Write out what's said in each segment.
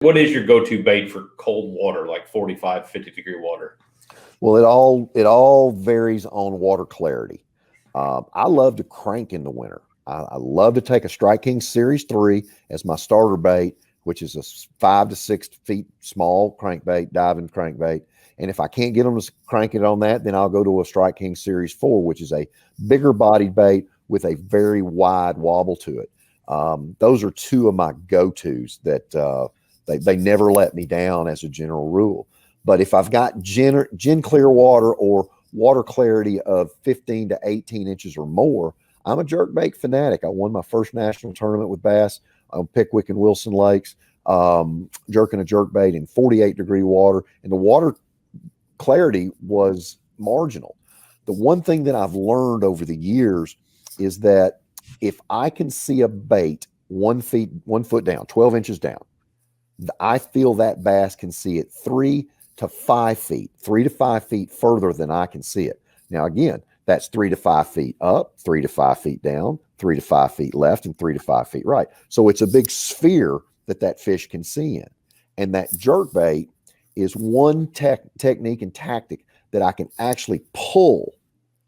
What is your go-to bait for cold water, like 45, 50-degree water? Well, it all varies on water clarity. I love to crank in the winter. I love to take a Strike King Series 3 as my starter bait, which is a 5 to 6 feet small crankbait, diving crankbait. And if I can't get them to crank it on that, then I'll go to a Strike King Series 4, which is a bigger bodied bait with a very wide wobble to it. Those are two of my go-tos that they never let me down as a general rule. But if I've got gin clear water or water clarity of 15 to 18 inches or more, I'm a jerkbait fanatic. I won my first national tournament with bass on Pickwick and Wilson Lakes, jerking a jerkbait in 48-degree water, and the water clarity was marginal. The one thing that I've learned over the years is that if I can see a bait 1 foot down, 12 inches down, I feel that bass can see it 3 to 5 feet further than I can see it. Now, again, that's 3 to 5 feet up, 3 to 5 feet down, 3 to 5 feet left, and 3 to 5 feet right. So it's a big sphere that fish can see in. And that jerkbait is one technique and tactic that I can actually pull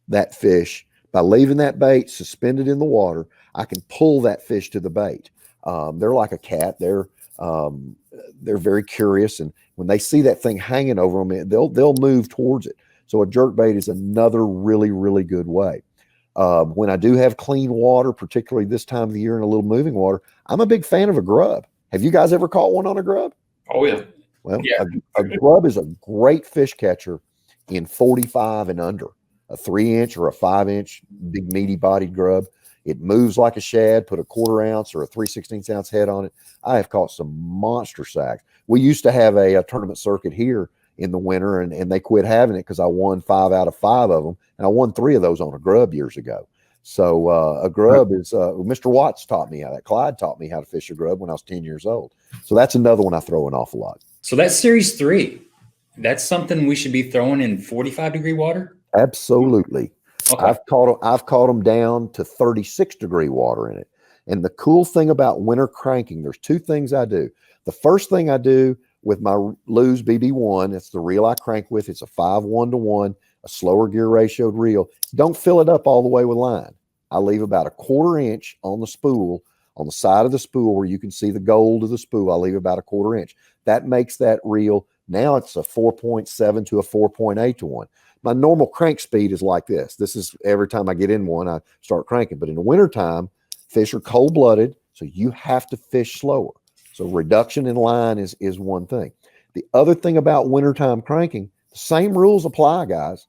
that fish by leaving that bait suspended in the water. I can pull that fish to the bait. They're like a cat. They're very curious, and when they see that thing hanging over them, they'll move towards it. So a jerkbait is another really, really good way. When I do have clean water, particularly this time of the year in a little moving water, I'm a big fan of a grub. Have you guys ever caught one on a grub? Oh, yeah. Well, yeah. A grub is a great fish catcher in 45 and under. A 3-inch or a 5-inch big meaty bodied grub. It moves like a shad. Put a 1/4 ounce or a 3/16 ounce head on it. I have caught some monster sacks. We used to have a tournament circuit here in the winter, and they quit having it because I won 5 out of 5 of them, and I won 3 of those on a grub years ago. So a grub is Mr. Watts taught me how that. Clyde taught me how to fish a grub when I was 10 years old. So that's another one I throw an awful lot. So that's Series 3. That's something we should be throwing in 45-degree water? Absolutely. Okay. I've caught them down to 36-degree water in it. And the cool thing about winter cranking, there's 2 things I do. The first thing I do with my Lew's BB1, it's the reel I crank with. It's a 5:1 a slower gear ratioed reel. Don't fill it up all the way with line. I leave about a 1/4 inch on the spool, on the side of the spool where you can see the gold of the spool. I leave about a 1/4 inch. That makes that reel, now it's a 4.7 to a 4.8 to 1. My normal crank speed is like this. This is every time I get in one, I start cranking. But in the wintertime, fish are cold-blooded, so you have to fish slower. So reduction in line is one thing. The other thing about wintertime cranking, the same rules apply, guys.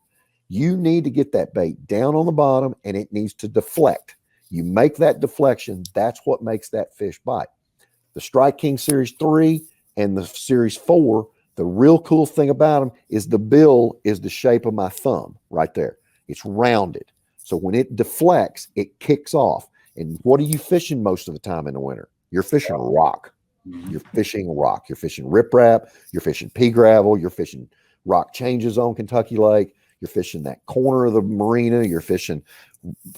You need to get that bait down on the bottom, and it needs to deflect. You make that deflection, that's what makes that fish bite. The Strike King Series 3 and the Series 4, the real cool thing about them is the bill is the shape of my thumb right there. It's rounded. So when it deflects, it kicks off. And what are you fishing most of the time in the winter? You're fishing rock. You're fishing rock. You're fishing riprap. You're fishing pea gravel. You're fishing rock changes on Kentucky Lake. You're fishing that corner of the marina. You're fishing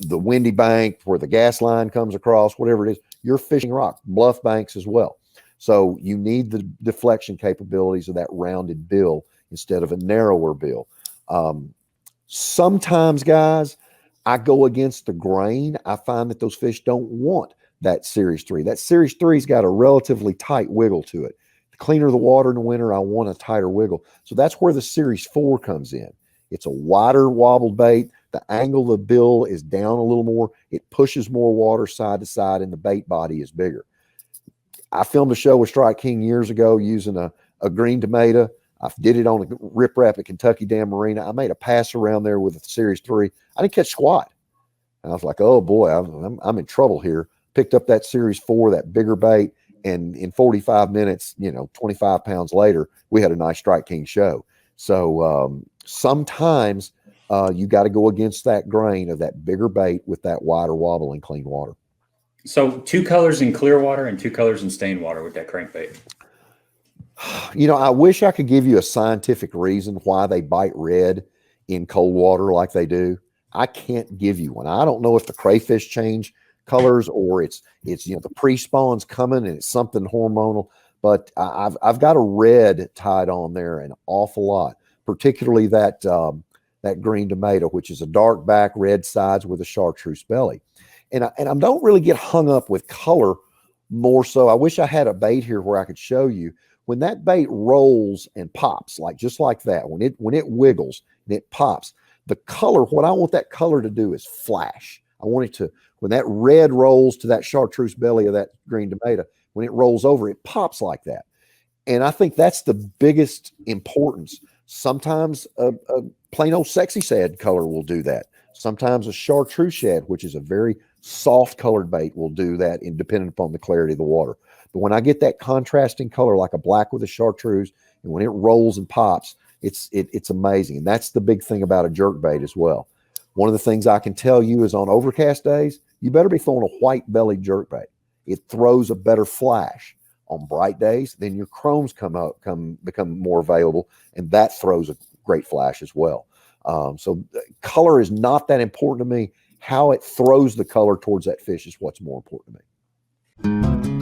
the windy bank where the gas line comes across, whatever it is. You're fishing rock, bluff banks as well. So you need the deflection capabilities of that rounded bill instead of a narrower bill. Sometimes, guys, I go against the grain. I find that those fish don't want that Series 3. That Series 3's got a relatively tight wiggle to it. The cleaner the water in the winter, I want a tighter wiggle. So that's where the Series 4 comes in. It's a wider wobbled bait. The angle of the bill is down a little more. It pushes more water side to side, and the bait body is bigger. I filmed a show with Strike King years ago using a green tomato. I did it on a riprap at Kentucky Dam Marina. I made a pass around there with a Series 3. I didn't catch squat. And I was like, oh boy, I'm in trouble here. Picked up that Series 4, that bigger bait, and in 45 minutes, 25 pounds later, we had a nice Strike King show. So sometimes you got to go against that grain of that bigger bait with that wider wobble and clean water. So 2 colors in clear water and 2 colors in stained water with that crankbait. I wish I could give you a scientific reason why they bite red in cold water like they do. I can't give you one. I don't know if the crayfish change colors or it's the pre-spawn's coming and it's something hormonal. but I've got a red tied on there an awful lot, particularly that that green tomato, which is a dark back, red sides with a chartreuse belly. And I don't really get hung up with color more so. I wish I had a bait here where I could show you when that bait rolls and pops, like just like that, when it wiggles and it pops, the color, what I want that color to do is flash. I want it to, when that red rolls to that chartreuse belly of that green tomato, when it rolls over, it pops like that. And I think that's the biggest importance. Sometimes a plain old sexy shad color will do that. Sometimes a chartreuse shad, which is a very soft colored bait, will do that, depending upon the clarity of the water. But when I get that contrasting color, like a black with a chartreuse, and when it rolls and pops, it's amazing. And that's the big thing about a jerkbait as well. One of the things I can tell you is on overcast days, you better be throwing a white bellied jerkbait. It throws a better flash. On bright days, then your chromes become more available, and that throws a great flash as well. So color is not that important to me. How it throws the color towards that fish is what's more important to me.